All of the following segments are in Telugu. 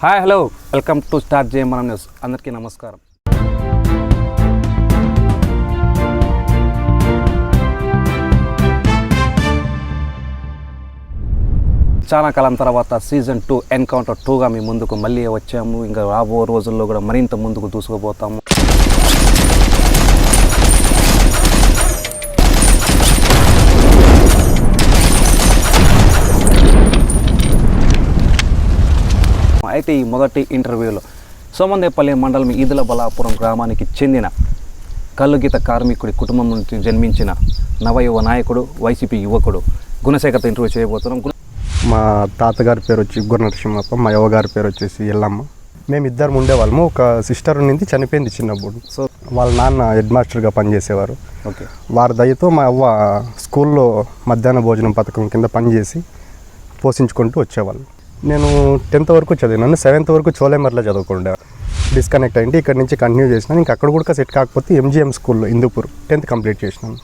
Hi hello welcome to star JMR news. అందరికీ నమస్కారం. చాలా కాలం తర్వాత సీజన్ 2 ఎన్కౌంటర్ 2గా మీ ముందుకు మళ్ళీ వచ్చాము. ఇంకా రాబో రోజుల్లో కూడా మరింత ముందుకు దూసుకుపోతాము. అయితే ఈ మొదటి ఇంటర్వ్యూలో సోమందేపల్లి మండలం ఈదుల బలాపురం గ్రామానికి చెందిన కల్లుగీత కార్మికుడి కుటుంబం నుంచి జన్మించిన నవయువ నాయకుడు వైసీపీ యువకుడు గుణశేఖర్తో ఇంటర్వ్యూ చేయబోతున్నాం. మా తాతగారి పేరు వచ్చి గుణనరసింహప్ప, మా యవ్వగారి పేరు వచ్చేసి ఎల్లమ్మ. మేము ఇద్దరు ఉండేవాళ్ళము. ఒక సిస్టర్ నుంచి చనిపోయింది చిన్నప్పుడు. సో వాళ్ళ నాన్న హెడ్ మాస్టర్గా పనిచేసేవారు. ఓకే. వారి దయతో మా అవ్వ స్కూల్లో మధ్యాహ్న భోజనం పథకం కింద పనిచేసి పోషించుకుంటూ వచ్చేవాళ్ళు. నేను 10th వరకు చదివినాను. 7th వరకు చోలేమర్లో చదువుకుండే. డిస్కనెక్ట్ అయింది. ఇక్కడ నుంచి కంటిన్యూ చేసినాను. ఇంకా అక్కడ కూడా సెట్ కాకపోతే ఎంజిఎం స్కూల్లో హిందూపూర్ 10th కంప్లీట్ చేసినాను.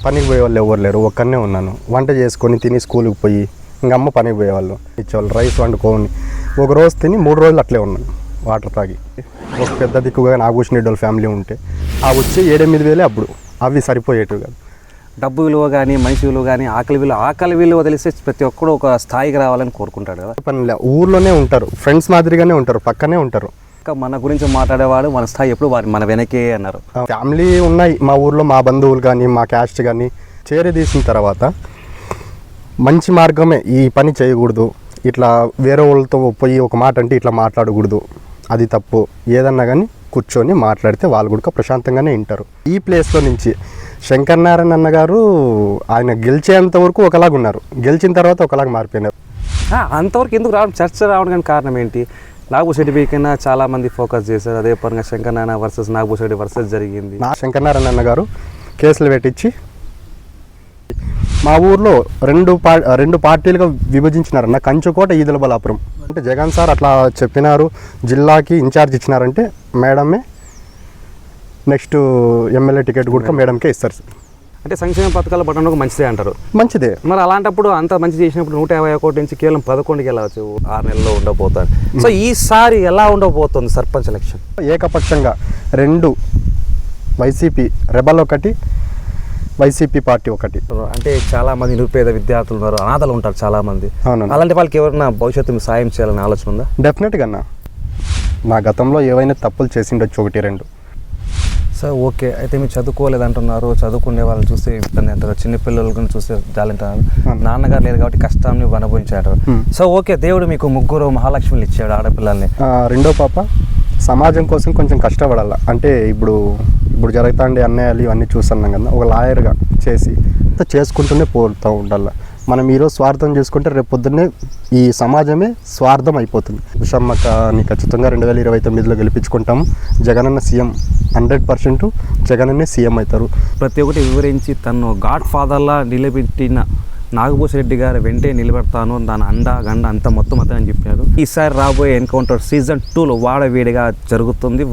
పనికి పోయే వాళ్ళు ఎవరు లేరు, ఒక్కనే ఉన్నాను. వంట చేసుకొని తిని స్కూల్కి పోయి ఇంకా అమ్మ పనికి పోయేవాళ్ళు ఇచ్చేవాళ్ళు. రైస్ వండుకొని ఒక రోజు తిని 3 రోజులు అట్లే ఉన్నాను వాటర్ తాగి. ఒక పెద్ద దిక్కుగా నాగభూషణ్ రెడ్డి వాళ్ళ ఫ్యామిలీ ఉంటే ఆ వచ్చి 7-8 వేలే అప్పుడు. అవి సరిపోయేటివి కాదు. డబ్బు విలువ కానీ, మనిషి విలువ కానీ, ఆకలి విలువ తెలిస్తే ప్రతి ఒక్కడు ఒక స్థాయికి రావాలని కోరుకుంటాడు కదా. పనిలే, ఊర్లోనే ఉంటారు, ఫ్రెండ్స్ మాదిరిగానే ఉంటారు, పక్కనే ఉంటారు. ఇంకా మన గురించి మాట్లాడేవాడు మన స్థాయి ఎప్పుడు మన వెనకే అన్నారు. ఫ్యామిలీ ఉన్నాయి మా ఊర్లో. మా బంధువులు కానీ మా క్యాస్ట్ కానీ చేరదీసిన తర్వాత మంచి మార్గమే, ఈ పని చేయకూడదు, ఇట్లా వేరే వాళ్ళతో పోయి ఒక మాట అంటే ఇట్లా మాట్లాడకూడదు, అది తప్పు, ఏదన్నా కానీ కూర్చొని మాట్లాడితే వాళ్ళు కూడా ప్రశాంతంగానే వింటారు. ఈ ప్లేస్లో నుంచి శంకర్ నారాయణ అన్న గారు ఆయన గెలిచేంత వరకు ఒకలాగా ఉన్నారు, గెలిచిన తర్వాత ఒకలాగా మారిపోయినారు. అంతవరకు ఎందుకు రావడం, చర్చ రావడానికి కారణం ఏంటి? నాగభూషణి పైన చాలామంది ఫోకస్ చేశారు. అదే పరంగా శంకర్ నారాయణ వర్సెస్ నాగభూషణి వర్సెస్ జరిగింది. శంకర్ నారాయణ అన్న గారు కేసులు పెట్టించి మా ఊర్లో రెండు పార్టీలుగా విభజించినారన్న. కంచుకోట, ఈదుల బలాపురం. అంటే జగన్ సార్ అట్లా చెప్పినారు, జిల్లాకి ఇన్ఛార్జ్ ఇచ్చినారంటే మేడమే నెక్స్ట్ ఎమ్మెల్యే టికెట్ కూడా మేడంకే ఇస్తారు. అంటే సంక్షేమ పథకాలు పట్టణంలో మంచిదే అంటారు. మంచిదే. మరి అలాంటప్పుడు అంత మంచి చేసినప్పుడు 151 నుంచి కేవలం 11కి వెళ్ళవచ్చు, 6 నెలల్లో ఉండబోతారు. సో ఈసారి ఎలా ఉండబోతుంది సర్పంచ్ ఎలక్షన్? ఏకపక్షంగా 2 వైసీపీ రెబల్ ఒకటి, వైసీపీ పార్టీ ఒకటి. అంటే చాలా మంది నిరుపేద విద్యార్థులు ఉన్నారు, అనాథలు ఉంటారు చాలా మంది. అలాంటి వాళ్ళకి ఎవరైనా భవిష్యత్తు సాయం చేయాలని ఆలోచన ఉందా? డెఫినెట్గా అన్న. నా గతంలో ఏవైనా తప్పులు చేసిండొచ్చు 1-2. Sir okay. అయితే మీరు చదువుకోలేదంటున్నారు, చదువుకునే వాళ్ళని చూస్తే ఇబ్బంది అంటారు, చిన్నపిల్లలను చూస్తే జాలంటారు, నాన్నగారు లేదు కాబట్టి కష్టాన్ని అనుభవించారు. సో ఓకే, దేవుడు మీకు 3 మహాలక్ష్మిలు ఇచ్చాడు ఆడపిల్లల్ని. రెండో పాప సమాజం కోసం కొంచెం కష్టపడాలి. అంటే ఇప్పుడు జరుగుతాండే అన్యాయాలు ఇవన్నీ చూస్తున్నాం కదా, ఒక లాయర్గా చేసి చేసుకుంటూనే పోతూ ఉండాలి. మనం ఈరోజు స్వార్థం చేసుకుంటే రేపు పొద్దున్నే ఈ సమాజమే స్వార్థం అయిపోతుంది. విషమ్మకని ఖచ్చితంగా 2029లో గెలిపించుకుంటాము. జగనన్న సీఎం 100% జగనన్నే సీఎం అవుతారు. ప్రతి ఒక్కటి వివరించి తను గాడ్ ఫాదర్లా నిలబెట్టిన నాగభూషణ్ రెడ్డి గారు వెంటే నిలబెడతాను, దాని గండ అంత మొత్తం అని చెప్పారు. ఈసారి రాబోయే ఎన్కౌంటర్ సీజన్ 2లో వాడవేడిగా జరుగుతుంది.